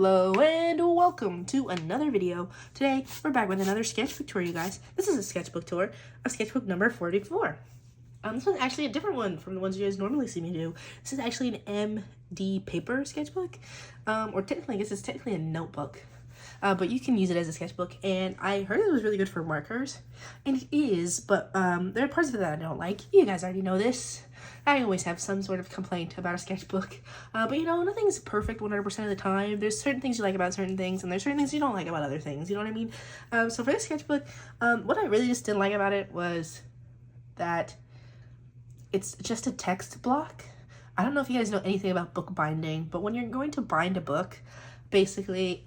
Hello and welcome to another video. Today we're back with another sketchbook tour, you guys. This is a sketchbook tour of sketchbook number 44. This one's actually a different one from the ones you guys normally see me do. This is actually an MD paper sketchbook, or technically, I guess it's technically a notebook. But you can use it as a sketchbook, and I heard it was really good for markers, and it is, but there are parts of it that I don't like. You guys already know this. I always have some sort of complaint about a sketchbook, but you know, nothing's perfect 100% of the time. There's certain things you like about certain things, and there's certain things you don't like about other things, you know what I mean? So for this sketchbook, what I really just didn't like about it was that it's just a text block. I don't know if you guys know anything about book binding, but when you're going to bind a book, basically,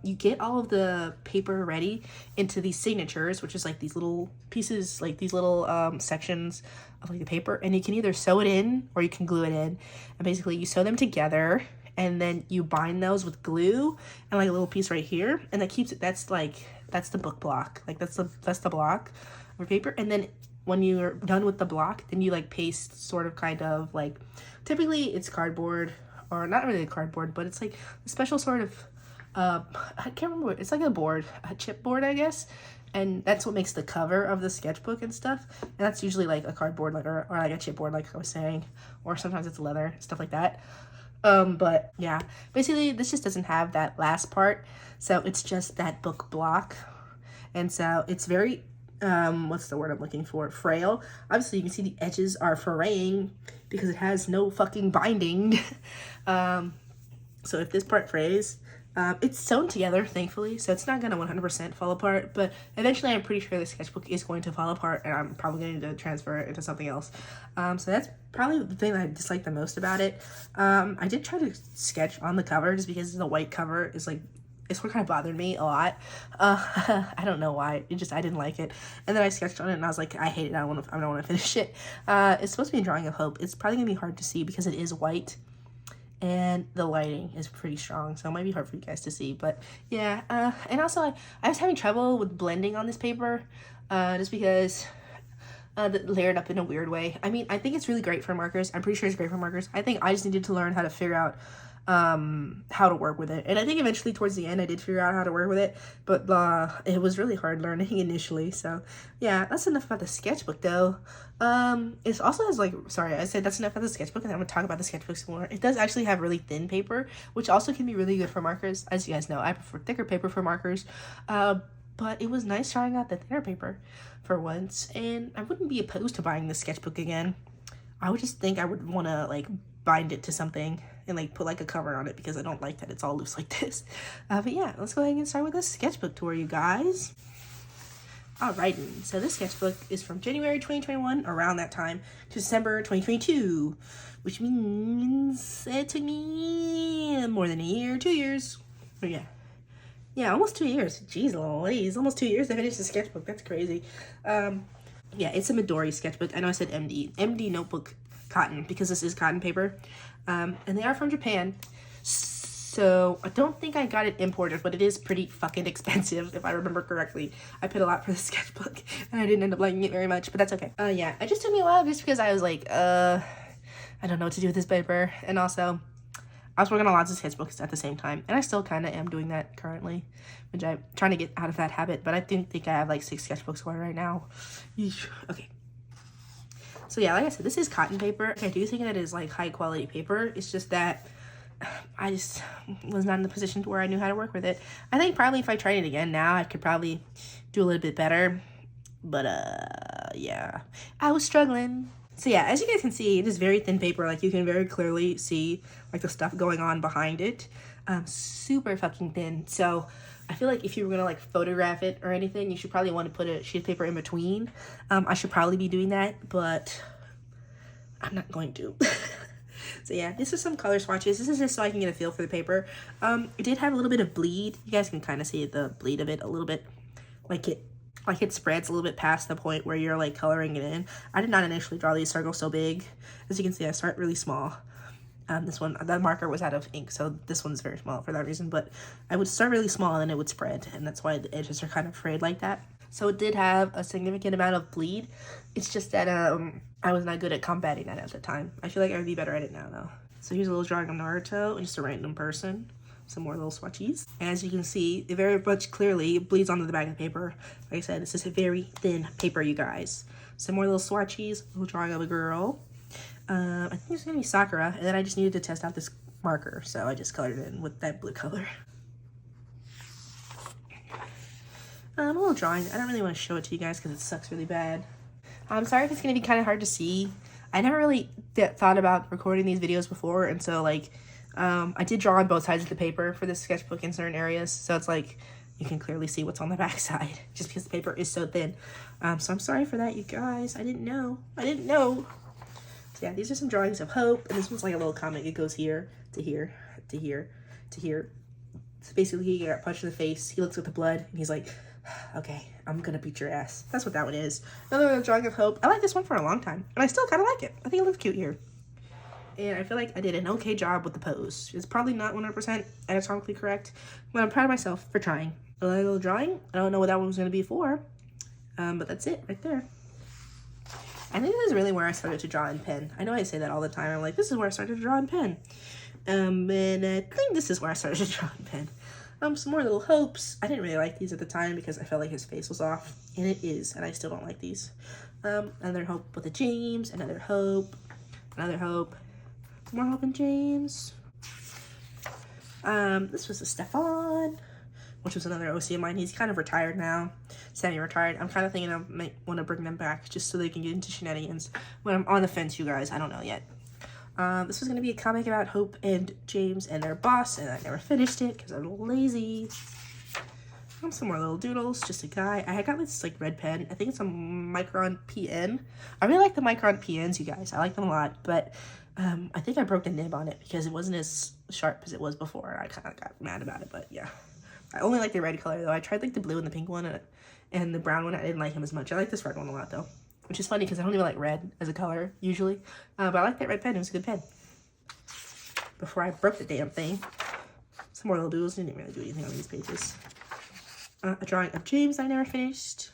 you get all of the paper ready into these signatures, which is like these little pieces, like these little sections of like the paper, and you can either sew it in or you can glue it in. And basically you sew them together and then you bind those with glue and like a little piece right here, and that keeps it, that's the book block. Like that's the block of paper. And then when you're done with the block, then you like paste sort of kind of like, typically it's cardboard, or not really cardboard, but it's like a special sort of, I can't remember, it's like a board, a chipboard, I guess, and that's what makes the cover of the sketchbook and stuff, and that's usually like a cardboard, like, or like a chipboard, like I was saying, or sometimes it's leather, stuff like that. But yeah, basically this just doesn't have that last part, so it's just that book block, and so it's very, what's the word I'm looking for? Frail. Obviously you can see the edges are fraying because it has no fucking binding. So if this part frays, it's sewn together, thankfully, so it's not gonna 100% fall apart, but eventually I'm pretty sure the sketchbook is going to fall apart and I'm probably going to transfer it into something else. So that's probably the thing that I dislike the most about it. I did try to sketch on the cover just because the white cover is like, it's what kind of bothered me a lot. I don't know why. I didn't like it. And then I sketched on it and I was like, I hate it. I don't want to finish it. It's supposed to be a drawing of hope. It's probably gonna be hard to see because it is white and the lighting is pretty strong, so it might be hard for you guys to see. But yeah, and also I was having trouble with blending on this paper, just because layered up in a weird way. I mean, I think it's really great for markers. I'm pretty sure it's great for markers. I think I just needed to learn how to figure out how to work with it, and I think eventually towards the end I did figure out how to work with it, but it was really hard learning initially. So yeah, that's enough about the sketchbook though. It also has like, sorry, I said that's enough about the sketchbook, and I'm gonna talk about the sketchbook some more. It does actually have really thin paper, which also can be really good for markers. As you guys know, I prefer thicker paper for markers, but it was nice trying out the thinner paper for once, and I wouldn't be opposed to buying the sketchbook again. I would just think I would want to like bind it to something and like put like a cover on it, because I don't like that it's all loose like this. But yeah, let's go ahead and start with this sketchbook tour, you guys. Alrighty, so this sketchbook is from January 2021, around that time, to December 2022, which means it took me more than a year, 2 years. But yeah, almost 2 years. Jeez Louise, almost 2 years to finish the sketchbook. That's crazy. Yeah, it's a Midori sketchbook. I know I said MD notebook cotton, because this is cotton paper, and they are from Japan, so I don't think I got it imported, but it is pretty fucking expensive if I remember correctly. I paid a lot for the sketchbook and I didn't end up liking it very much, but that's okay. Yeah, it just took me a while just because I was like, I don't know what to do with this paper, and also I was working on lots of sketchbooks at the same time, and I still kind of am doing that currently, which I'm trying to get out of that habit, but I didn't think I have like 6 sketchbooks going right now. Yeesh. Okay. So yeah, like I said, this is cotton paper. I do think that it is like high quality paper. It's just that I just was not in the position where I knew how to work with it. I think probably if I tried it again now, I could probably do a little bit better. But yeah, I was struggling. So yeah, as you guys can see, it is very thin paper. Like you can very clearly see like the stuff going on behind it. Super fucking thin. So I feel like if you were gonna like photograph it or anything, you should probably want to put a sheet of paper in between. I should probably be doing that, but I'm not going to. So yeah, this is some color swatches. This is just so I can get a feel for the paper. It did have a little bit of bleed. You guys can kind of see the bleed of it a little bit. Like it spreads a little bit past the point where you're like coloring it in. I did not initially draw these circles so big. As you can see, I start really small. This one, that marker was out of ink, so this one's very small for that reason, but I would start really small and then it would spread, and that's why the edges are kind of frayed like that. So it did have a significant amount of bleed. It's just that I was not good at combating that at the time. I feel like I would be better at it now though. So here's a little drawing of Naruto and just a random person. some more little swatches. As you can see, it very much clearly bleeds onto the back of the paper. Like I said, this is a very thin paper, you guys. Some more little swatches, little drawing of a girl. I think it's gonna be Sakura, and then I just needed to test out this marker, so I just colored it in with that blue color. A little drawing. I don't really want to show it to you guys because it sucks really bad. I'm sorry if it's gonna be kind of hard to see. I never really thought about recording these videos before, and so like I did draw on both sides of the paper for this sketchbook in certain areas, so it's like you can clearly see what's on the back side just because the paper is so thin. So I'm sorry for that, you guys. I didn't know. So yeah, these are some drawings of hope, and this one's like a little comic. It goes here to here to here to here. So basically he got punched in the face. He looks at the blood and he's like, okay, I'm gonna beat your ass. That's what that one is. Another drawing of hope. I like this one for a long time, and I still kind of like it. I think it looks cute here. And I feel like I did an okay job with the pose. It's probably not 100% anatomically correct, but I'm proud of myself for trying. A little drawing. I don't know what that one was gonna be for, but that's it right there. I think this is really where I started to draw in pen. I know I say that all the time. I'm like, this is where I started to draw in pen. And I think this is where I started to draw in pen. Some more little hopes. I didn't really like these at the time because I felt like his face was off, and it is, and I still don't like these. Another hope with a James, another hope, more hope in James. This was a Stefan, which was another OC of mine. He's kind of retired now, semi-retired. I'm kind of thinking I might want to bring them back just so they can get into shenanigans. When I'm on the fence, you guys, I don't know yet. This was going to be a comic about Hope and James and their boss, and I never finished it because I'm lazy. Some more little doodles, just a guy. I got this like red pen. I think it's a Micron PN. I really like the Micron PNs, you guys. I like them a lot, but I think I broke the nib on it because it wasn't as sharp as it was before. I kind of got mad about it, but yeah. I only like the red color though. I tried like the blue and the pink one, and the brown one. I didn't like him as much. I like this red one a lot though, which is funny because I don't even like red as a color usually. But I like that red pen. It was a good pen. Before I broke the damn thing. Some more little doodles. Didn't really do anything on these pages. A drawing of James I never finished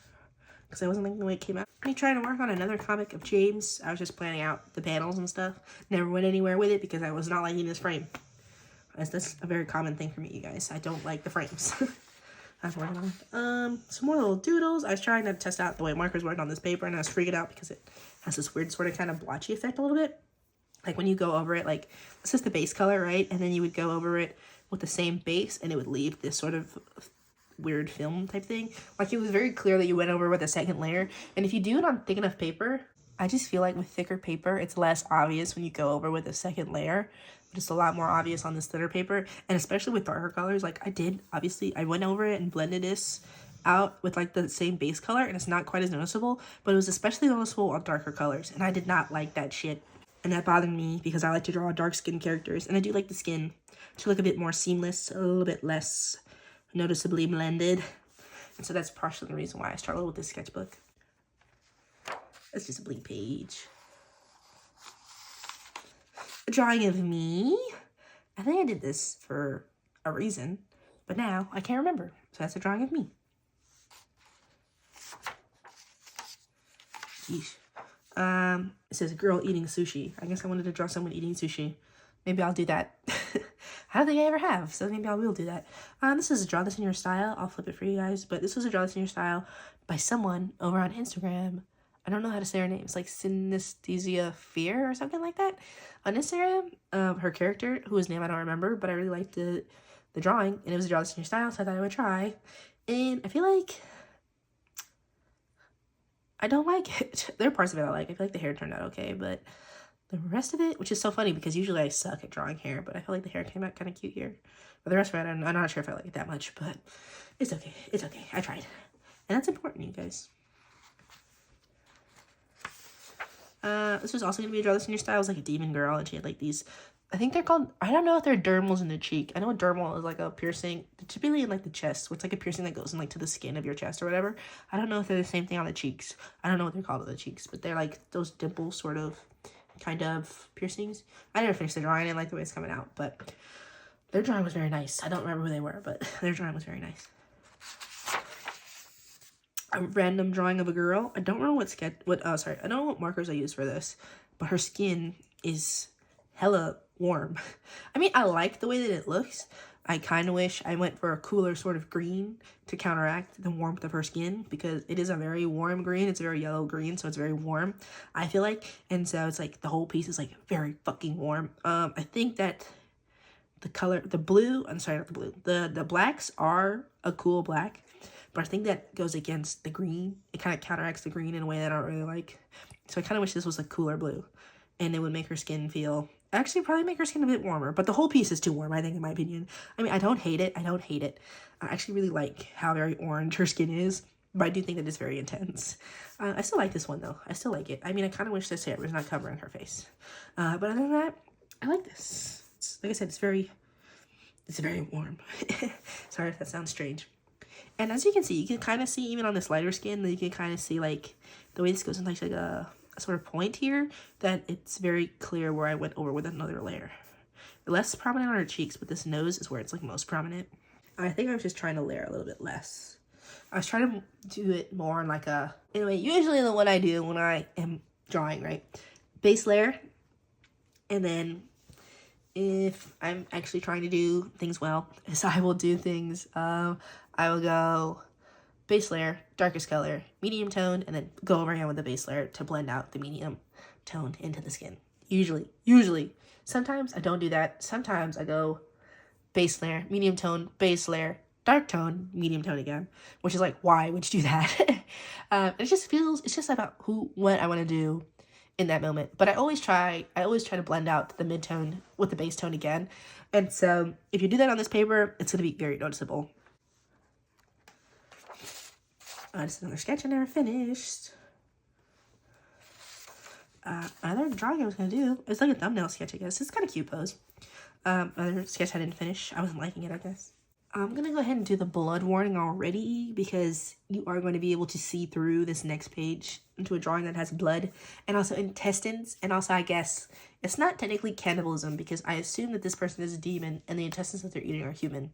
because I wasn't liking the way it came out. Me trying to work on another comic of James. I was just planning out the panels and stuff. Never went anywhere with it because I was not liking this frame. That's a very common thing for me, you guys. I don't like the frames. I was working on some more little doodles. I was trying to test out the way markers worked on this paper, and I was freaking out because it has this weird sort of kind of blotchy effect a little bit. Like when you go over it, like this is the base color, right? And then you would go over it with the same base, and it would leave this sort of weird film type thing. Like it was very clear that you went over with a second layer. And if you do it on thick enough paper, I just feel like with thicker paper, it's less obvious when you go over with a second layer. But it's a lot more obvious on this thinner paper. And especially with darker colors, like I did, obviously, I went over it and blended this out with like the same base color, and it's not quite as noticeable, but it was especially noticeable on darker colors. And I did not like that shit. And that bothered me because I like to draw dark skin characters. And I do like the skin to look a bit more seamless, a little bit less noticeably blended. And so that's partially the reason why I struggled with this sketchbook. It's just a blank page. A drawing of me. I think I did this for a reason, but now I can't remember. So that's a drawing of me. Yeesh. It says a girl eating sushi. I guess I wanted to draw someone eating sushi. Maybe I'll do that. I don't think I ever have, so maybe I will do that. This is a Draw This In Your Style. I'll flip it for you guys, but this was a Draw This In Your Style by someone over on Instagram. I don't know how to say her name. It's like Synesthesia Fear or something like that. On Instagram, her character, whose name I don't remember, but I really liked the drawing, and it was a Draw This In Your Style, so I thought I would try. And I feel like I don't like it. There are parts of it I like. I feel like the hair turned out okay, but the rest of it, which is so funny because usually I suck at drawing hair, but I feel like the hair came out kind of cute here. But the rest of it, I'm not sure if I like it that much, but it's okay. It's okay. I tried. And that's important, you guys. This was also going to be a Draw This In Your Style. It was like a demon girl, and she had like these, I think they're called, I don't know if they're dermals in the cheek. I know a dermal is like a piercing, typically in like the chest, where it's like a piercing that goes in like to the skin of your chest or whatever. I don't know if they're the same thing on the cheeks. I don't know what they're called on the cheeks, but they're like those dimple sort of kind of piercings. I never finished the drawing. I didn't like the way it's coming out, but their drawing was very nice. I don't remember who they were, but their drawing was very nice. A random drawing of a girl. I don't know I don't know what markers I used for this, but her skin is hella warm. I mean, I like the way that it looks. I kind of wish I went for a cooler sort of green to counteract the warmth of her skin, because it is a very warm green. It's a very yellow green, so it's very warm, I feel like. And so it's like the whole piece is like very fucking warm. I think that the color, the blue, I'm sorry, not the blue, the blacks are a cool black, but I think that goes against the green. It kind of counteracts the green in a way that I don't really like. So I kind of wish this was a cooler blue, and it would make her skin feel, actually probably make her skin a bit warmer, but the whole piece is too warm, I think, in my opinion. I mean, I don't hate it. I don't hate it. I actually really like how very orange her skin is, but I do think that it's very intense. I still like this one, though. I still like it. I mean, I kind of wish this hair was not covering her face. But other than that, I like this. Like I said, it's very warm. Sorry if that sounds strange. And as you can see, you can kind of see, even on this lighter skin, that you can kind of see, like, the way this goes in, like a sort of point here, that it's very clear where I went over with another layer. Less prominent on her cheeks, but this nose is where it's, like, most prominent. I think I was just trying to layer a little bit less. I was trying to do it more in, like, a... Anyway, usually the one I do when I am drawing, right? Base layer, and then... if I'm actually trying to do things well, is I will do things, I will go base layer, darkest color, medium tone, and then go over again with the base layer to blend out the medium tone into the skin. Usually. Sometimes I don't do that. Sometimes I go base layer, medium tone, base layer, dark tone, medium tone again, which is like, why would you do that? It just feels, it's just about what I want to do in that moment. But I always try to blend out the mid-tone with the base tone again. And so if you do that on this paper, it's going to be very noticeable. Just another sketch I never finished. Another drawing I was going to do, it's like a thumbnail sketch, I guess. It's kind of cute pose. Another sketch I didn't finish. I wasn't liking it, I guess. I'm going to go ahead and do the blood warning already, because you are going to be able to see through this next page into a drawing that has blood and also intestines. And also, I guess, it's not technically cannibalism, because I assume that this person is a demon and the intestines that they're eating are human.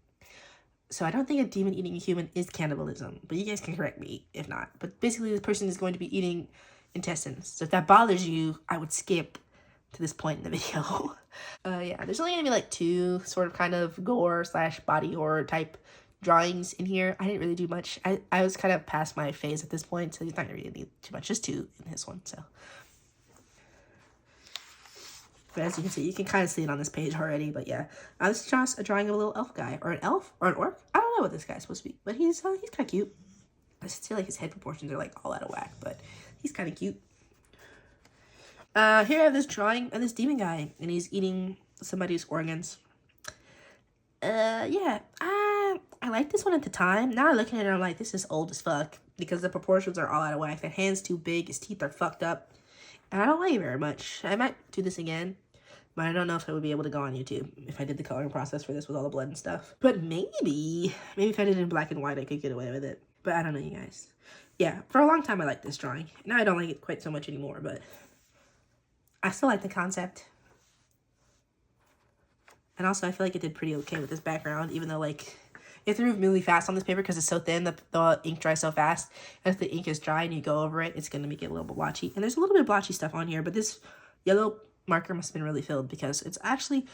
So I don't think a demon eating a human is cannibalism, but you guys can correct me if not. But basically, this person is going to be eating intestines. So if that bothers you, I would skip to this point in the video. Yeah, there's only gonna be like 2 sort of kind of gore / body horror type drawings in here. I didn't really do much. I was kind of past my phase at this point, so it's not really need too much. Just 2 in this one, so. But as you can see, you can kind of see it on this page already, but yeah. This is just a drawing of a little elf guy, or an elf, or an orc. I don't know what this guy's supposed to be, but he's kind of cute. I just feel like his head proportions are like all out of whack, but he's kind of cute. Here I have this drawing of this demon guy, and he's eating somebody's organs. Yeah, I liked this one at the time. Now looking at it, I'm like, this is old as fuck, because the proportions are all out of whack. The hand's too big, his teeth are fucked up, and I don't like it very much. I might do this again, but I don't know if I would be able to go on YouTube if I did the coloring process for this with all the blood and stuff. But maybe if I did it in black and white, I could get away with it. But I don't know, you guys. Yeah, for a long time I liked this drawing. Now I don't like it quite so much anymore, but I still like the concept. And also, I feel like it did pretty okay with this background, even though, like, you have to move really fast on this paper because it's so thin, the ink dries so fast. And if the ink is dry and you go over it, it's going to make it a little bit blotchy. And there's a little bit of blotchy stuff on here, but this yellow marker must have been really filled, because it's actually,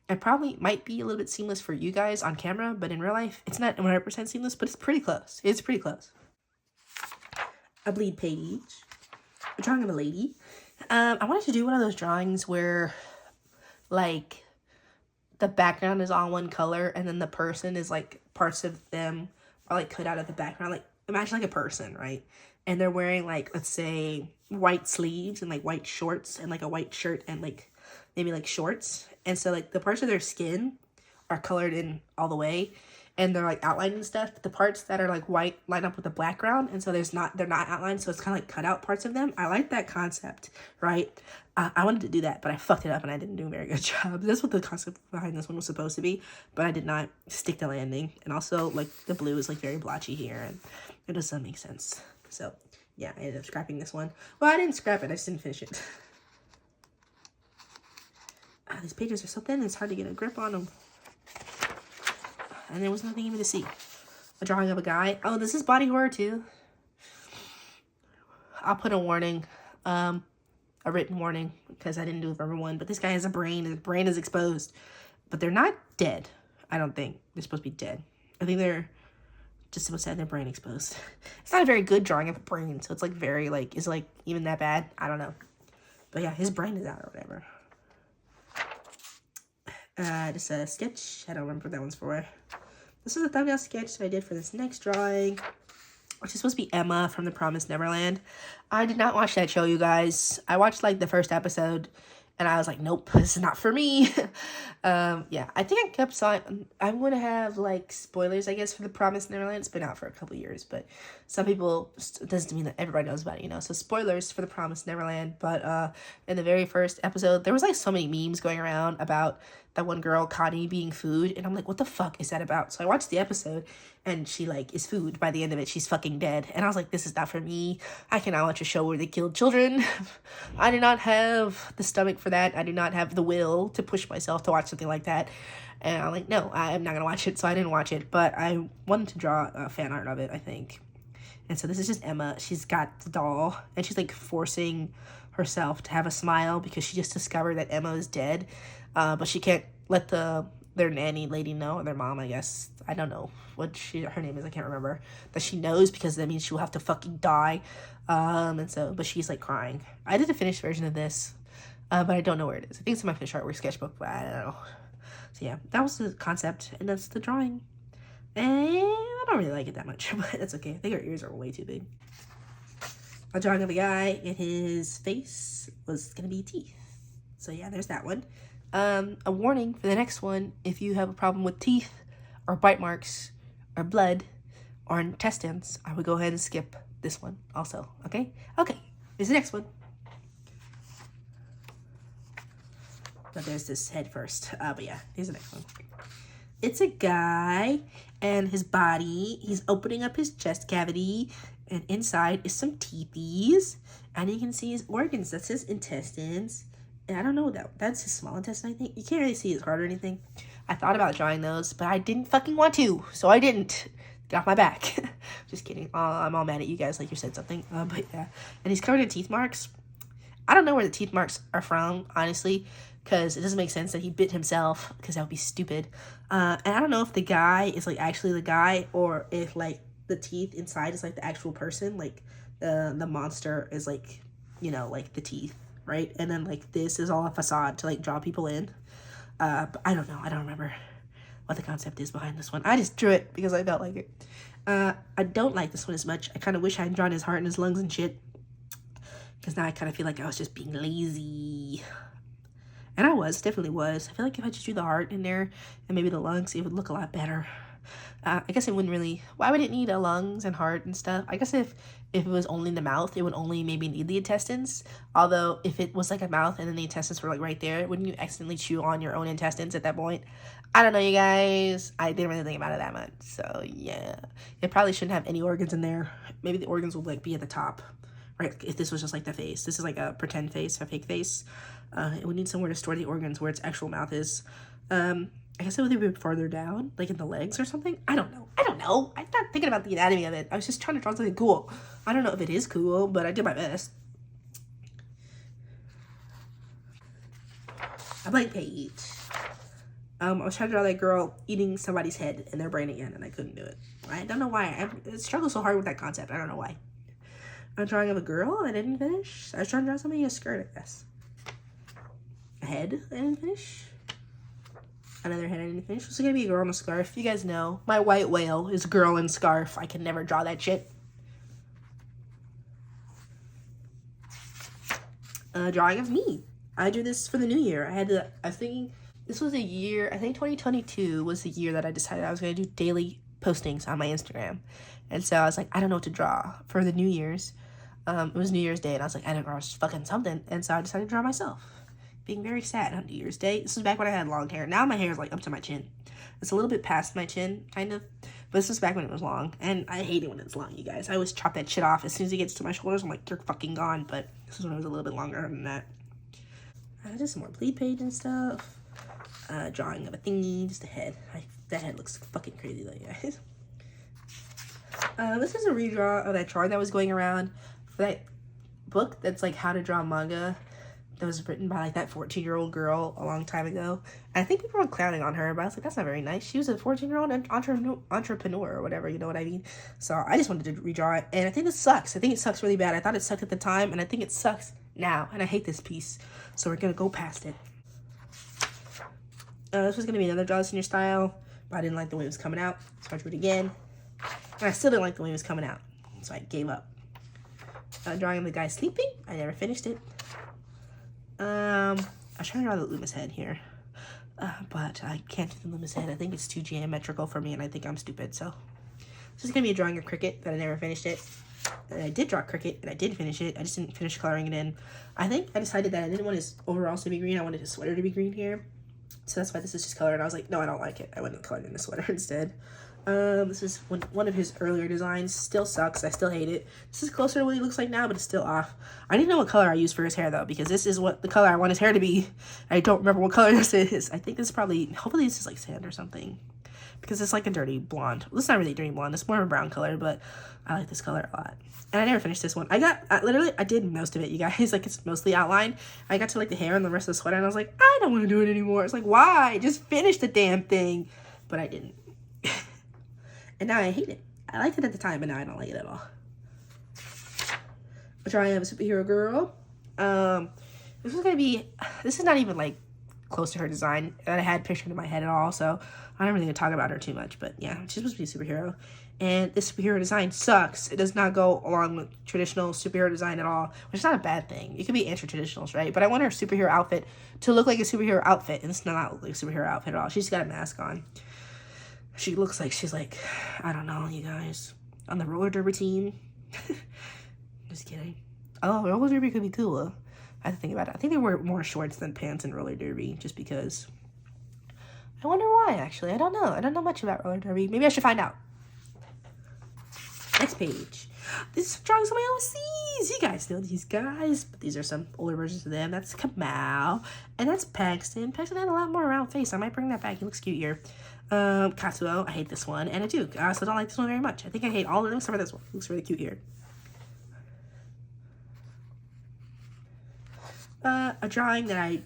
it probably might be a little bit seamless for you guys on camera, but in real life, it's not 100% seamless, but it's pretty close. It's pretty close. A bleed page. A drawing of a lady. I wanted to do one of those drawings where, like, the background is all one color, and then the person is, like, parts of them are, like, cut out of the background. Like, imagine, like, a person, right? And they're wearing, like, let's say, white sleeves and, like, white shorts and, like, a white shirt and, like, maybe, like, shorts. And so, like, the parts of their skin are colored in all the way, and they're, like, outlined and stuff. But the parts that are, like, white line up with the background, and so they're not outlined, so it's kind of, like, cut out parts of them. I like that concept, right? I wanted to do that, but I fucked it up, and I didn't do a very good job. That's what the concept behind this one was supposed to be, but I did not stick the landing. And also, like, the blue is, like, very blotchy here, and it doesn't make sense. So, yeah, I ended up scrapping this one. Well, I didn't scrap it, I just didn't finish it. These pages are so thin, it's hard to get a grip on them. And there was nothing even to see. A drawing of a guy. Oh, this is body horror too. I'll put a warning. A written warning, because I didn't do a verbal one. But this guy has a brain. His brain is exposed. But they're not dead. I don't think. They're supposed to be dead. I think they're just supposed to have their brain exposed. It's not a very good drawing of a brain, so it's like very like, is it like even that bad? I don't know. But yeah, his brain is out or whatever. Just a sketch. I don't remember what that one's for. This is a thumbnail sketch that I did for this next drawing, which is supposed to be Emma from The Promised Neverland. I did not watch that show, you guys. I watched like the first episode and I was like, nope, this is not for me. Yeah, I think I kept saying, I'm going to have like spoilers, I guess, for The Promised Neverland. It's been out for a couple years, but some people, it doesn't mean that everybody knows about it, you know? So spoilers for The Promised Neverland. But in the very first episode, there was like so many memes going around about that one girl, Connie, being food. And I'm like, what the fuck is that about? So I watched the episode and she like is food. By the end of it, she's fucking dead. And I was like, this is not for me. I cannot watch a show where they kill children. I do not have the stomach for that. I do not have the will to push myself to watch something like that. And I'm like, no, I'm not going to watch it. So I didn't watch it. But I wanted to draw fan art of it, I think. And so this is just Emma. She's got the doll and she's like forcing herself to have a smile because she just discovered that Emma is dead. But she can't let their nanny lady know, or their mom, I guess. I don't know what her name is. I can't remember. That she knows because that means she'll have to fucking die. And so, but she's like crying. I did a finished version of this, but I don't know where it is. I think it's in my finished artwork sketchbook, but I don't know. So yeah, that was the concept, and that's the drawing. And I don't really like it that much, but that's okay. I think her ears are way too big. A drawing of a guy, and his face was gonna be teeth. So yeah, there's that one. A warning for the next one: if you have a problem with teeth, or bite marks, or blood, or intestines, I would go ahead and skip this one also. Okay? Okay. Here's the next one. But there's this head first. But yeah, here's the next one. It's a guy and his body. He's opening up his chest cavity, and inside is some teethies, and you can see his organs. That's his intestines. And I don't know, that's his small intestine, I think. You can't really see his heart or anything. I thought about drawing those, but I didn't fucking want to, so I didn't. Get off my back. Just kidding. I'm all mad at you guys like you said something. But yeah. And he's covered in teeth marks. I don't know where the teeth marks are from, honestly, because it doesn't make sense that he bit himself, because that would be stupid. And I don't know if the guy is like actually the guy, or if like the teeth inside is like the actual person, like the monster is like, you know, like the teeth, right? And then like this is all a facade to like draw people in. But I don't know. I don't remember what the concept is behind this one. I just drew it because I felt like it. I don't like this one as much. I kind of wish I had drawn his heart and his lungs and shit, because now I kind of feel like I was just being lazy. And I was, definitely was. I feel like if I just drew the heart in there and maybe the lungs, it would look a lot better. I guess it wouldn't really, why would it need a lungs and heart and stuff? I guess if it was only the mouth, it would only maybe need the intestines. Although if it was like a mouth and then the intestines were like right there, wouldn't you accidentally chew on your own intestines at that point? I don't know, you guys. I didn't really think about it that much. So yeah, it probably shouldn't have any organs in there. Maybe the organs would like be at the top, right? If this was just like the face. This is like a pretend face, a fake face. It would need somewhere to store the organs where its actual mouth is. I guess it would be farther down, like in the legs or something. I don't know. I'm not thinking about the anatomy of it. I was just trying to draw something cool. I don't know if it is cool, but I did my best. A blank page. I was trying to draw that girl eating somebody's head in their brain again, and I couldn't do it. I don't know why. I struggle so hard with that concept. I don't know why. I'm drawing of a girl and I didn't finish. I was trying to draw somebody in a skirt, I guess. A head I didn't finish. Another head I didn't finish. This is gonna be a girl in a scarf. You guys know my white whale is girl in scarf. I can never draw that shit. Drawing of me. I drew this for the new year. I was thinking this was a year, I think 2022 was the year that I decided I was gonna do daily postings on my Instagram. And so I was like, I don't know what to draw for the New Year's. It was New Year's Day, and I was like, I don't draw fucking something. And so I decided to draw myself. Being very sad on New Year's Day. This was back when I had long hair. Now my hair is like up to my chin. It's a little bit past my chin, kind of. But this was back when it was long. And I hate it when it's long, you guys. I always chop that shit off. As soon as it gets to my shoulders, I'm like, you're fucking gone. But this is when it was a little bit longer than that. Just some more bleed page and stuff. Drawing of a thingy, just a head. That head looks fucking crazy though, guys. This is a redraw of that chart that was going around for that book that's like how to draw manga. that was written by like that 14-year-old girl a long time ago. And I think people were clowning on her, but I was like, that's not very nice. She was a 14-year-old entrepreneur or whatever, you know what I mean? So I just wanted to redraw it, and I think this sucks. I think it sucks really bad. I thought it sucked at the time, and I think it sucks now, and I hate this piece. So we're gonna go past it. This was gonna be another Draw This in Your Style, but I didn't like the way it was coming out, so I drew it again. And I still didn't like the way it was coming out, so I gave up. Drawing of the guy sleeping. I never finished it. I was trying to draw the Loomis head here, but I can't do the Loomis head. I think it's too geometrical for me, and I think I'm stupid. So this is gonna be a drawing of Cricket, but I never finished it. And I did draw Cricket, and I did finish it. I just didn't finish coloring it in. I think I decided that I didn't want his overalls to be green. I wanted his sweater to be green here. So that's why this is just color. And I was like, no, I don't like it. I went and colored in the sweater instead. This is one of his earlier designs. Still sucks. I still hate it. This is closer to what he looks like now, but it's still off. I need to know what color I used for his hair, though, because this is what the color I want his hair to be. I don't remember what color this is. I think this is probably, hopefully this is like sand or something, because it's like a dirty blonde. Well, it's not really dirty blonde. It's more of a brown color, but I like this color a lot. And I never finished this one. Literally, I did most of it, you guys. Like, it's mostly outlined. I got to, like, the hair and the rest of the sweater, and I was like, I don't want to do it anymore. It's like, why? Just finish the damn thing. But I didn't. And now I hate it. I liked it at the time, but now I don't like it at all. I'm trying to have a superhero girl. This is not even, like, close to her design that I had pictured in my head at all, so I don't really gonna talk about her too much, but yeah, she's supposed to be a superhero. And this superhero design sucks. It does not go along with traditional superhero design at all, which is not a bad thing. You can be anti-traditionals, right? But I want her superhero outfit to look like a superhero outfit, and it's not look like a superhero outfit at all. She's got a mask on. She looks like she's like, I don't know, you guys, on the roller derby team. Just kidding. Oh, roller derby could be cool. I have to think about it. I think they wear more shorts than pants in roller derby, just because. I wonder why, actually. I don't know. I don't know much about roller derby. Maybe I should find out. Next page. This is drawings of my OCs. You guys know these guys, but these are some older versions of them. That's Kamau, and that's Paxton. Paxton had a lot more round face. I might bring that back. He looks cute here. Katsuo, I hate this one, and I do. I also don't like this one very much. I think I hate all of them except for this one. It looks really cute here. A drawing that I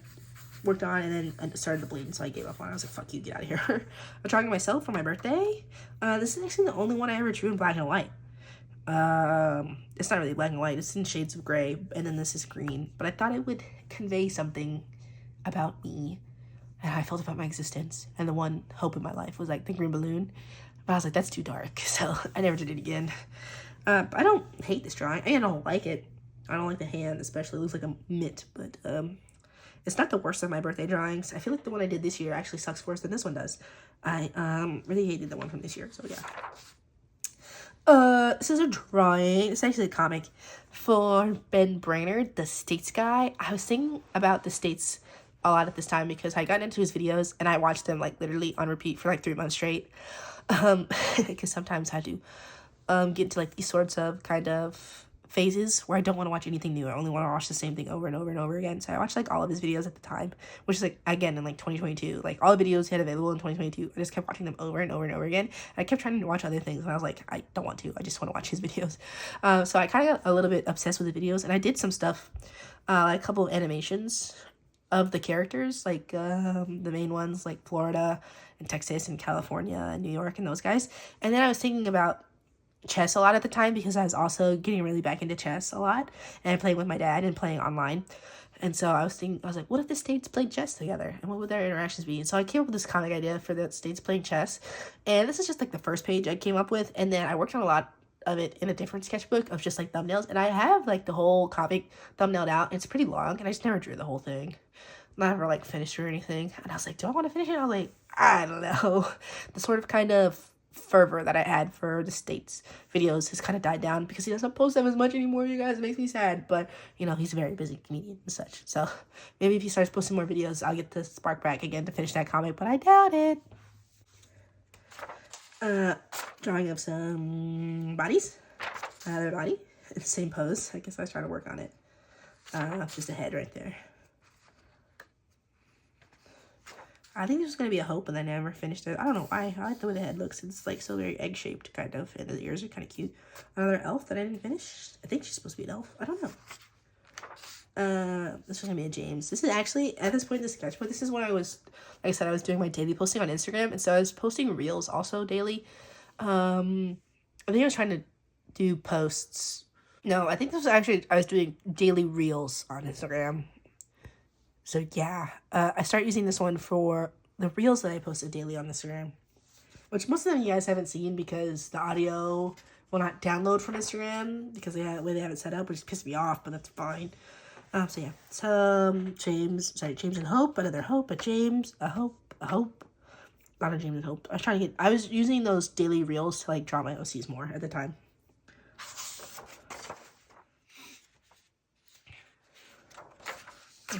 worked on and then started to bleed, so I gave up on it. I was like, fuck you, get out of here. A drawing of myself for my birthday. This is actually the only one I ever drew in black and white. It's not really black and white. It's in shades of gray, and then this is green. But I thought it would convey something about me and how I felt about my existence. And the one hope in my life was like the green balloon. But I was like, that's too dark, so I never did it again. I don't hate this drawing. I don't like it. I don't like the hand, especially. It looks like a mitt, but it's not the worst of my birthday drawings. I feel like the one I did this year actually sucks worse than this one does. I really hated the one from this year, so yeah. This is a drawing. It's actually a comic for Ben Brainerd, the States guy. I was thinking about the States a lot at this time because I got into his videos and I watched them like literally on repeat for like 3 months straight. Because sometimes I do get into like these sorts of kind of phases where I don't want to watch anything new. I only want to watch the same thing over and over and over again. So I watched like all of his videos at the time, which is like again in like 2022, like all the videos he had available in 2022. I just kept watching them over and over and over again. And I kept trying to watch other things, and I was like, I don't want to. I just want to watch his videos. So I kind of got a little bit obsessed with the videos, and I did some stuff, like a couple of animations of the characters, like the main ones, like Florida and Texas and California and New York and those guys. And then I was thinking about chess a lot at the time because I was also getting really back into chess a lot and playing with my dad and playing online. And so I was like, what if the States played chess together and what would their interactions be? And so I came up with this comic idea for the States playing chess, and this is just like the first page I came up with, and then I worked on a lot of it in a different sketchbook of just like thumbnails, and I have like the whole comic thumbnailed out. It's pretty long, and I just never drew the whole thing. Never like finished or anything. And I was like, do I want to finish it? I was like, I don't know. The sort of kind of fervor that I had for the States videos has kind of died down because he doesn't post them as much anymore, you guys. It makes me sad, but you know, he's a very busy comedian and such, so maybe if he starts posting more videos, I'll get the spark back again to finish that comic, but I doubt it. Drawing of some bodies. Another body in the same pose. I guess I was trying to work on it. Just a head right there. I think there's going to be a hope, and I never finished it. I don't know why. I like the way the head looks. It's like so very egg-shaped, kind of, and the ears are kind of cute. Another elf that I didn't finish. I think she's supposed to be an elf. I don't know. This was gonna be a James. This is actually, at this point in the sketchbook, this is when I was, like I said, I was doing my daily posting on Instagram, and so I was posting reels also daily. I think I was trying to do posts. No, I think this was actually, I was doing daily reels on Instagram. So yeah, I started using this one for the reels that I posted daily on Instagram, which most of them you guys haven't seen because the audio will not download from Instagram because the way they have it set up, which pissed me off, but that's fine. So yeah, James and Hope, another Hope, a James, a Hope, not a James and Hope. I was using those daily reels to like draw my OCs more at the time.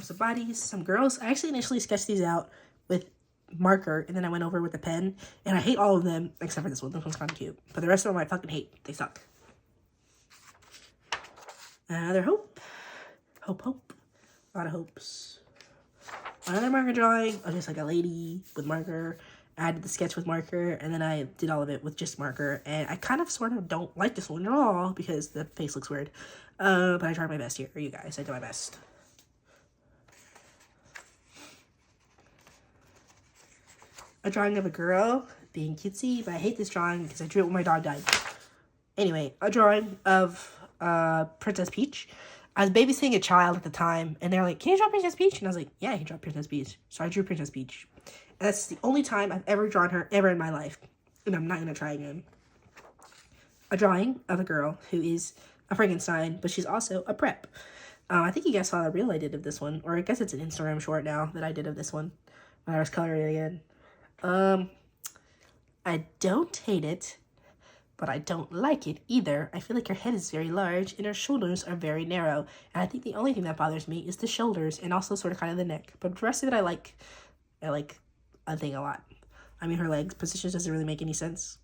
Some bodies, some girls. I actually initially sketched these out with marker, and then I went over with a pen, and I hate all of them except for this one. This one's kind of cute, but the rest of them I fucking hate. They suck. Another Hope. Hope. A lot of hopes. Another marker drawing of just like a lady with marker. I did the sketch with marker, and then I did all of it with just marker, and I kind of sort of don't like this one at all because the face looks weird. But I tried my best here, you guys. I did my best. A drawing of a girl being cutesy, but I hate this drawing because I drew it when my dog died. Anyway, a drawing of Princess Peach. I was babysitting a child at the time, and they're like, can you draw Princess Peach? And I was like, yeah, I can draw Princess Peach. So I drew Princess Peach. And that's the only time I've ever drawn her ever in my life. And I'm not going to try again. A drawing of a girl who is a Frankenstein, but she's also a prep. I think you guys saw the reel I did of this one, or I guess it's an Instagram short now that I did of this one when I was coloring it again. I don't hate it, but I don't like it either. I feel like her head is very large and her shoulders are very narrow. And I think the only thing that bothers me is the shoulders and also sort of kind of the neck. But the rest of it I like a thing a lot. I mean, her legs positions doesn't really make any sense,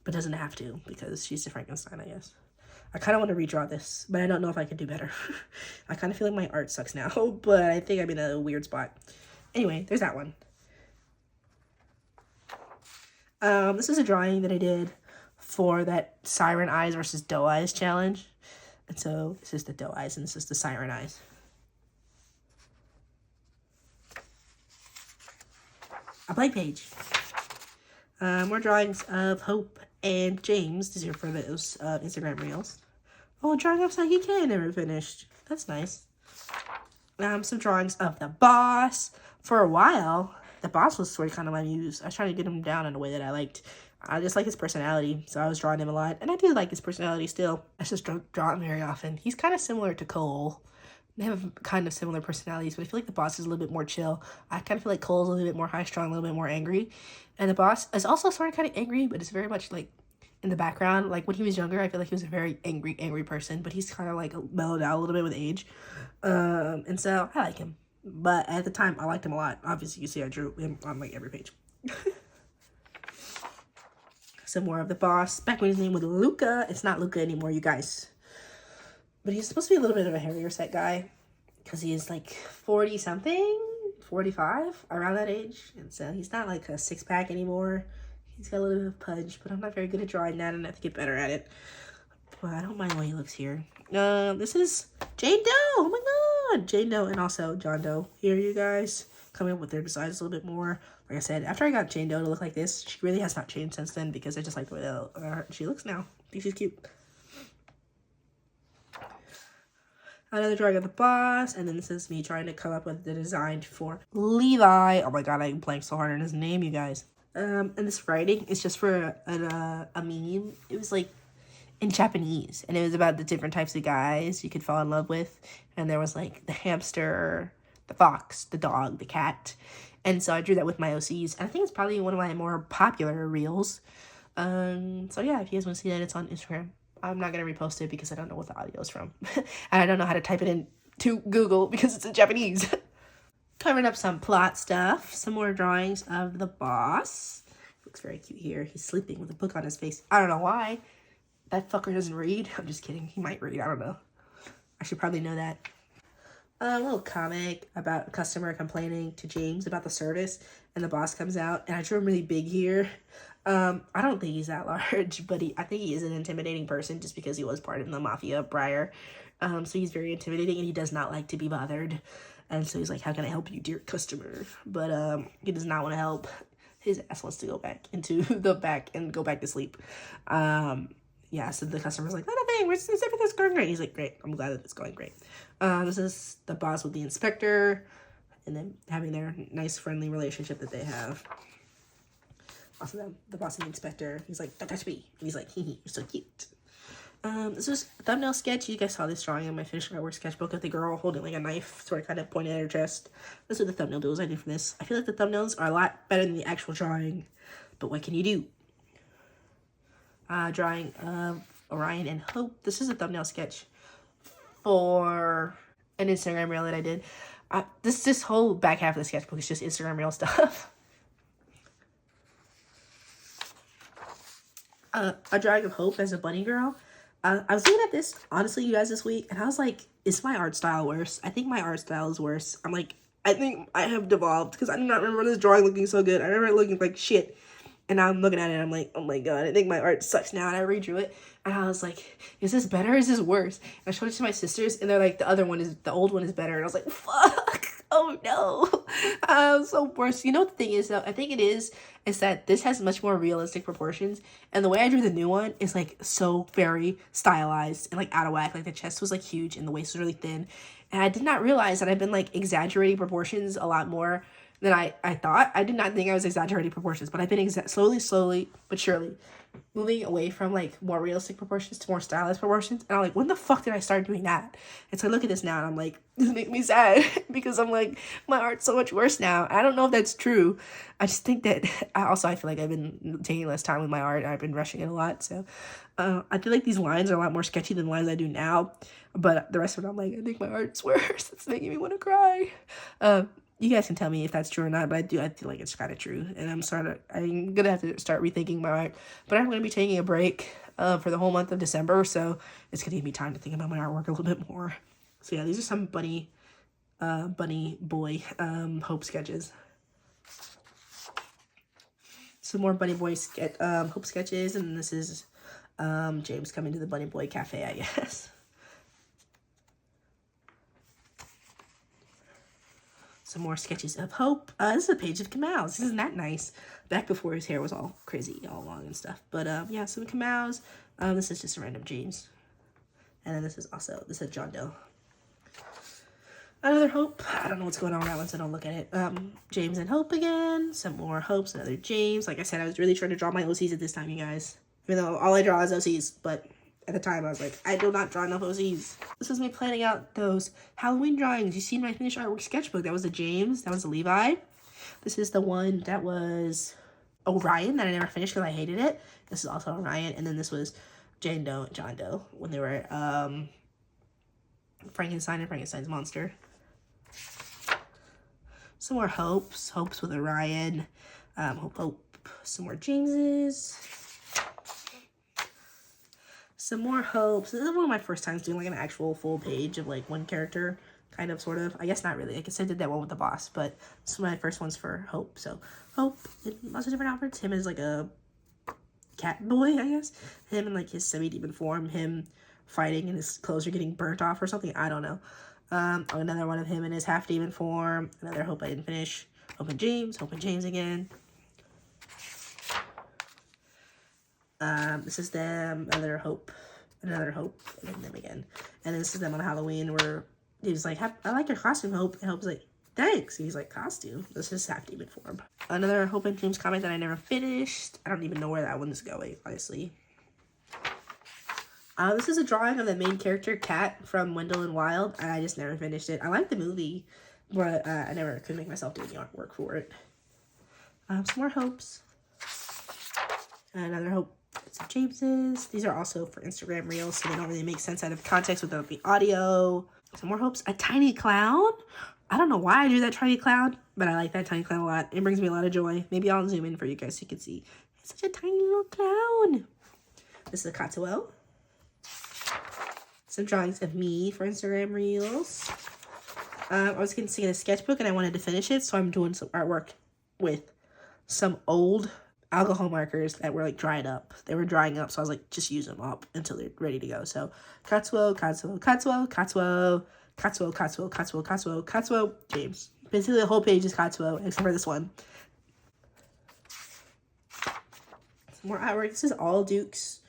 but doesn't have to because she's a Frankenstein, I guess. I kind of want to redraw this, but I don't know if I can do better. I kind of feel like my art sucks now, but I think I'm in a weird spot. Anyway, there's that one. This is a drawing that I did for that Siren Eyes versus Doe Eyes challenge. And so this is the Doe Eyes and this is the Siren Eyes. A blank page. More drawings of Hope and James. These are for those Instagram reels. Oh, a drawing of Psyche K I never finished. That's nice. Some drawings of the boss. For a while, the boss was sort of kind of my muse. I was trying to get him down in a way that I liked. I just like his personality, so I was drawing him a lot. And I do like his personality still. I just don't draw him very often. He's kind of similar to Cole. They have kind of similar personalities, but I feel like the boss is a little bit more chill. I kind of feel like Cole's a little bit more high-strung, a little bit more angry. And the boss is also sort of kind of angry, but it's very much like in the background. Like when he was younger, I feel like he was a very angry person, but he's kind of like mellowed out a little bit with age. And so I like him. But at the time, I liked him a lot. Obviously, you see I drew him on like every page. Some more of the boss. Back when his name was Luca. It's not Luca anymore, you guys. But he's supposed to be a little bit of a heavier set guy. Because he is like 40-something, 45, around that age. And so he's not like a six-pack anymore. He's got a little bit of punch, but I'm not very good at drawing that and I have to get better at it. But I don't mind the way he looks here. This is Jane Doe. Oh my god. Jane Doe and also John Doe. Here, you guys. Coming up with their designs a little bit more. Like I said, after I got Jane Doe to look like this, she really has not changed since then because I just like the way she looks now. I think she's cute. Another drawing of the boss, and then this is me trying to come up with the design for Levi. Oh my god, I blanked so hard on his name, you guys. And this writing is just for a meme. It was like in Japanese, and it was about the different types of guys you could fall in love with. And there was like the hamster, the fox, the dog, the cat. And so I drew that with my OCs. And I think it's probably one of my more popular reels. So yeah, if you guys want to see that, it's on Instagram. I'm not going to repost it because I don't know what the audio is from. And I don't know how to type it in to Google because it's in Japanese. Covering up some plot stuff. Some more drawings of the boss. Looks very cute here. He's sleeping with a book on his face. I don't know why. That fucker doesn't read. I'm just kidding. He might read. I don't know. I should probably know that. A little comic about a customer complaining to James about the service. And the boss comes out. And I drew him really big here. I don't think he's that large, but I think he is an intimidating person just because he was part of the mafia prior. So he's very intimidating and he does not like to be bothered. And so he's like, how can I help you, dear customer? But he does not want to help. His ass wants to go back into the back and go back to sleep. Yeah, so the customer's like, nothing, everything's going great. He's like, great, I'm glad that it's going great. This is the boss with the inspector, and then having their nice, friendly relationship that they have. Also, the boss and the inspector, he's like, don't touch me. And he's like, hee hee, you're so cute. This is a thumbnail sketch. You guys saw this drawing in my finished artwork sketchbook of the girl holding like a knife, sort of kind of pointed at her chest. This is the thumbnail doodles I did for this. I feel like the thumbnails are a lot better than the actual drawing, but what can you do? Drawing of Orion and Hope. This is a thumbnail sketch for an Instagram reel that I did. This whole back half of the sketchbook is just Instagram reel stuff. A drawing of Hope as a bunny girl. I was looking at this, honestly, you guys, this week, and I was like, is my art style worse? I think my art style is worse. I'm like, I think I have devolved, because I do not remember this drawing looking so good. I remember it looking like shit. And now I'm looking at it, and I'm like, oh my god, I think my art sucks now. And I redrew it, and I was like, is this better or is this worse? And I showed it to my sisters, and they're like, the old one is better. And I was like, fuck, oh no. I'm so worse. You know what the thing is, though? I think it is that this has much more realistic proportions. And the way I drew the new one is, like, so very stylized and, like, out of whack. Like, the chest was, like, huge, and the waist was really thin. And I did not realize that I've been, like, exaggerating proportions a lot more than I thought. I did not think I was exaggerating proportions, but I've been slowly but surely moving away from like more realistic proportions to more stylized proportions. And I'm like, when the fuck did I start doing that? And so I look at this now and I'm like, this makes me sad because I'm like, my art's so much worse now. I don't know if that's true. I just think that I feel like I've been taking less time with my art and I've been rushing it a lot. So I feel like these lines are a lot more sketchy than the lines I do now. But the rest of it, I'm like, I think my art's worse. It's making me want to cry. You guys can tell me if that's true or not, but I feel like it's kind of true. And I'm gonna have to start rethinking my art. But I'm gonna be taking a break for the whole month of December, so it's gonna give me time to think about my artwork a little bit more. So yeah, these are some bunny boy Hope sketches. Some more bunny boy Hope sketches, and this is James coming to the Bunny Boy Cafe, I guess. Some more sketches of Hope. This is a page of Kamau's. Isn't that nice? Back before his hair was all crazy, all long and stuff. But yeah, some Kamau's. This is just a random James. And then this is John Doe. Another Hope. I don't know what's going on with that one, so don't look at it. James and Hope again. Some more Hopes, another James. Like I said, I was really trying to draw my OCs at this time, you guys. Even though all I draw is OCs, but at the time, I was like, I do not draw enough OCs. This was me planning out those Halloween drawings. You see in my finished artwork sketchbook. That was the James. That was the Levi. This is the one that was Orion that I never finished because I hated it. This is also Orion. And then this was Jane Doe and John Doe when they were Frankenstein and Frankenstein's monster. Some more Hopes. Hopes with Orion. Hope. Some more Jameses. Some more Hopes. This is one of my first times doing like an actual full page of like one character, kind of, sort of. I guess not really. I guess I did that one with the boss, but this is my first ones for Hope. So Hope in lots of different outfits. Him as like a cat boy, I guess. Him in like his semi-demon form. Him fighting and his clothes are getting burnt off or something. I don't know. Another one of him in his half-demon form. Another Hope I didn't finish. Hope and James again. This is them, another Hope, and then them again. And this is them on Halloween where he was like, I like your costume, Hope. And Hope's like, thanks. And he's like, costume? This is half-demon form. Another Hope and James comic that I never finished. I don't even know where that one is going, honestly. This is a drawing of the main character, Cat, from Wendell and Wild, and I just never finished it. I like the movie, but I never could make myself do any artwork for it. Some more Hopes. Another Hope. Some Jameses. These are also for Instagram reels, so they don't really make sense out of context without the audio. Some more Hopes. A tiny clown. I don't know why I drew that tiny clown, but I like that tiny clown a lot. It brings me a lot of joy. Maybe I'll zoom in for you guys so you can see. It's such a tiny little clown. This is a Katsuo. Some drawings of me for Instagram reels. I was considering a sketchbook and I wanted to finish it, so I'm doing some artwork with some old alcohol markers that were like dried up. They were drying up, so I was like, just use them up until they're ready to go. So Katsuo, Katsuo, Katsuo, Katsuo, Katsuo, Katsuo, Katsuo, Katsuo, Katsuo, James. Basically the whole page is Katsuo, except for this one. Some more artwork. This is all Duke's.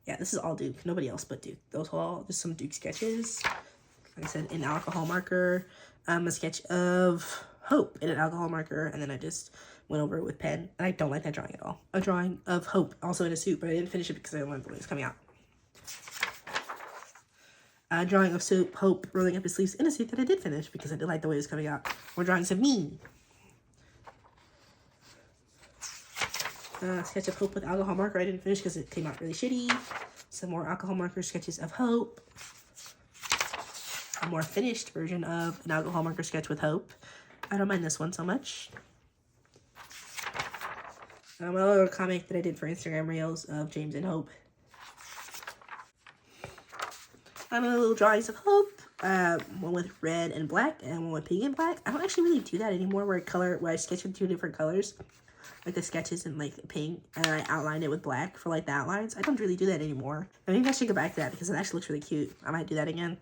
Yeah, this is all Duke. Nobody else but Duke. Those are all just some Duke sketches. Like I said, an alcohol marker. A sketch of Hope in an alcohol marker, and then I just went over it with pen, and I don't like that drawing at all. A drawing of Hope, also in a suit, but I didn't finish it because I wanted the way it's coming out. A drawing of Hope rolling up his sleeves in a suit that I did finish because I did like the way it was coming out. More drawings of me. Sketch of Hope with alcohol marker I didn't finish because it came out really shitty. Some more alcohol marker sketches of Hope. A more finished version of an alcohol marker sketch with Hope. I don't mind this one so much. A little comic that I did for Instagram Reels of James and Hope. Little drawings of Hope. One with red and black and one with pink and black. I don't actually really do that anymore where I sketch with 2 different colors. Like the sketches in like pink and I outlined it with black for like the outlines. I don't really do that anymore. And maybe I should go back to that because it actually looks really cute. I might do that again.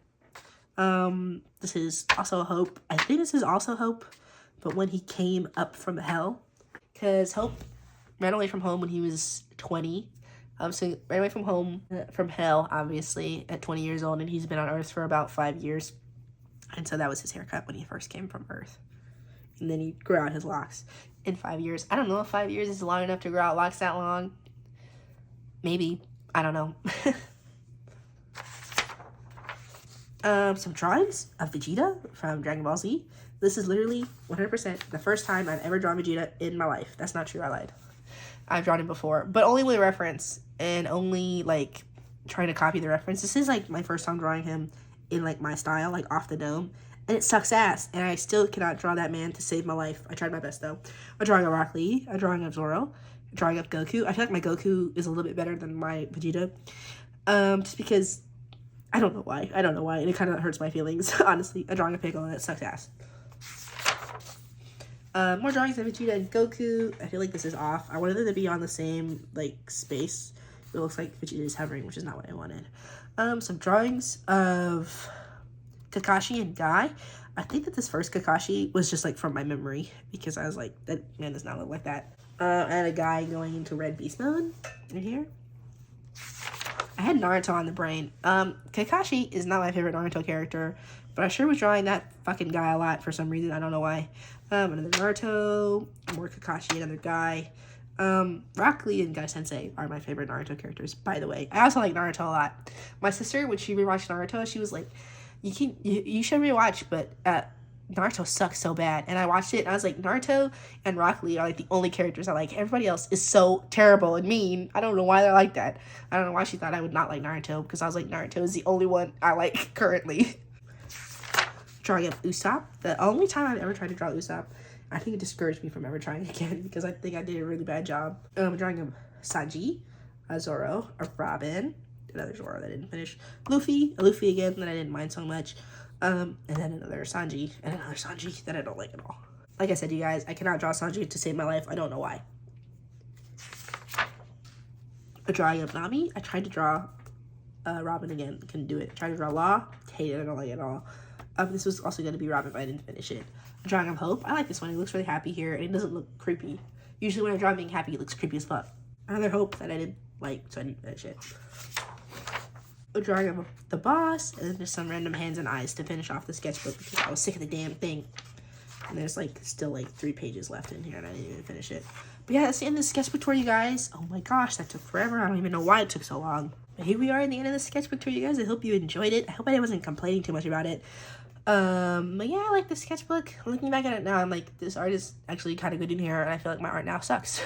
This is also Hope. I think this is also Hope, but when he came up from hell, because Hope ran away from home when he was 20. So ran away from home, from hell, obviously, at 20 years old, and he's been on Earth for about 5 years. And so that was his haircut when he first came from Earth. And then he grew out his locks in 5 years. I don't know if 5 years is long enough to grow out locks that long. Maybe. I don't know. Some drawings of Vegeta from Dragon Ball Z. This is literally 100% the first time I've ever drawn Vegeta in my life. That's not true, I lied. I've drawn him before, but only with reference and only like trying to copy the reference. This is like my first time drawing him in like my style, like off the dome, and it sucks ass, and I still cannot draw that man to save my life. I tried my best though. A drawing of Rock Lee, a drawing of Zoro, a drawing of Goku. I feel like my Goku is a little bit better than my Vegeta, just because I don't know why, and it kind of hurts my feelings, honestly. A drawing of Piccolo, and it sucks ass. More drawings of Vegeta and Goku. I feel like this is off. I wanted them to be on the same, like, space. It looks like Vegeta is hovering, which is not what I wanted. Some drawings of Kakashi and Guy. I think that this first Kakashi was just, like, from my memory, because I was like, that man does not look like that. And a guy going into red beast mode right here. I had Naruto on the brain. Kakashi is not my favorite Naruto character, but I sure was drawing that fucking guy a lot for some reason. I don't know why. Another Naruto, more Kakashi, another Guy. Rock Lee and Guy Sensei are my favorite Naruto characters, by the way. I also like Naruto a lot. My sister, when she rewatched Naruto, she was like, you should rewatch, but Naruto sucks so bad. And I watched it, and I was like, Naruto and Rock Lee are like the only characters I like. Everybody else is so terrible and mean. I don't know why they're like that. I don't know why she thought I would not like Naruto, because I was like, Naruto is the only one I like currently. Drawing of Usopp. The only time I've ever tried to draw Usopp, I think it discouraged me from ever trying again, because I think I did a really bad job. Drawing of Sanji, a Zoro, a Robin, another Zoro that I didn't finish, a Luffy again that I didn't mind so much, and then another Sanji, and another Sanji that I don't like at all. Like I said, you guys, I cannot draw Sanji to save my life. I don't know why. A drawing of Nami. I tried to draw Robin again, couldn't do it. Tried to draw Law, hated it, I don't like it at all. This was also going to be Robin, but I didn't finish it. A drawing of Hope. I like this one. It looks really happy here, and it doesn't look creepy. Usually when I draw being happy, it looks creepy as fuck. Another Hope that I didn't like, so I didn't finish it. A drawing of the boss, and then just some random hands and eyes to finish off the sketchbook, because I was sick of the damn thing. And there's like still like 3 pages left in here, and I didn't even finish it. But yeah, that's the end of the sketchbook tour, you guys. Oh my gosh, that took forever. I don't even know why it took so long. But here we are in the end of the sketchbook tour, you guys. I hope you enjoyed it. I hope I wasn't complaining too much about it. But yeah, I like the sketchbook. Looking back at it now, I'm like, this art is actually kind of good in here, and I feel like my art now sucks.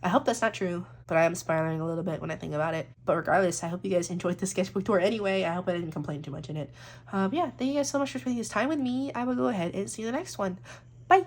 I hope that's not true, but I am spiraling a little bit when I think about it. But regardless, I hope you guys enjoyed the sketchbook tour anyway. I hope I didn't complain too much in it. Yeah, thank you guys so much for spending this time with me. I will go ahead and see you in the next one. Bye!